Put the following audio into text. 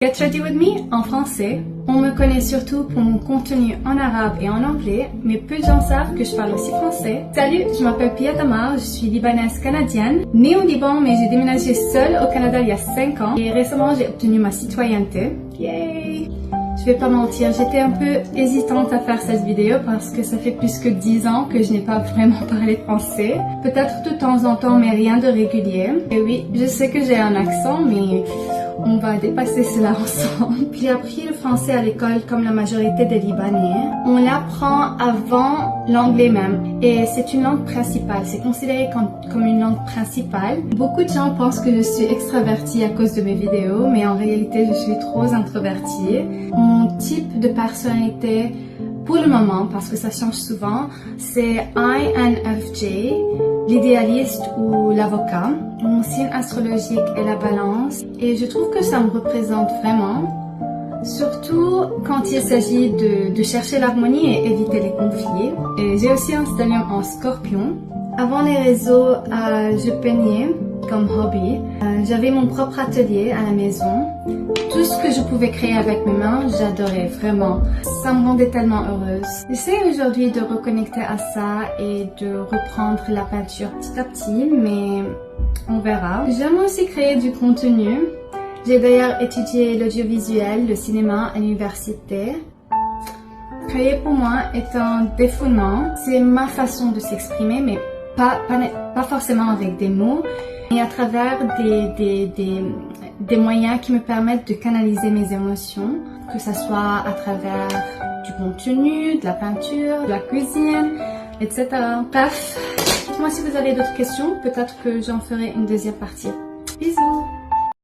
Get Ready With Me en français. On me connaît surtout pour mon contenu en arabe et en anglais, mais peu de gens savent que je parle aussi français. Salut, je m'appelle Pia Tamar, je suis libanaise canadienne, née au Liban mais j'ai déménagé seule au Canada il y a 5 ans et récemment j'ai obtenu ma citoyenneté. Yay! Je vais pas mentir, j'étais un peu hésitante à faire cette vidéo parce que ça fait plus que 10 ans que je n'ai pas vraiment parlé français. Peut-être de temps en temps, mais rien de régulier. Et oui, je sais que j'ai un accent, mais on va dépasser cela ensemble. J'ai appris le français à l'école comme la majorité des Libanais. On l'apprend avant l'anglais même. Et c'est une langue principale. C'est considéré comme une langue principale. Beaucoup de gens pensent que je suis extravertie à cause de mes vidéos, mais en réalité, je suis trop introvertie. Mon type de personnalité, pour le moment, parce que ça change souvent, c'est INFJ, l'idéaliste ou l'avocat. Mon signe astrologique est la balance et je trouve que ça me représente vraiment. Surtout quand il s'agit de chercher l'harmonie et éviter les conflits. Et j'ai aussi un stellium en scorpion. Avant les réseaux, je peignais comme hobby. J'avais mon propre atelier à la maison. Tout ce que je pouvais créer avec mes mains, j'adorais vraiment. Ça me rendait tellement heureuse. J'essaie aujourd'hui de reconnecter à ça et de reprendre la peinture petit à petit, mais on verra. J'aime aussi créer du contenu. J'ai d'ailleurs étudié l'audiovisuel, le cinéma à l'université. Créer pour moi est un défoulement. C'est ma façon de s'exprimer, mais pas forcément avec des mots, mais à travers des moyens qui me permettent de canaliser mes émotions, que ce soit à travers du contenu, de la peinture, de la cuisine, etc. Bref, dites-moi si vous avez d'autres questions, peut-être que j'en ferai une deuxième partie. Bisous!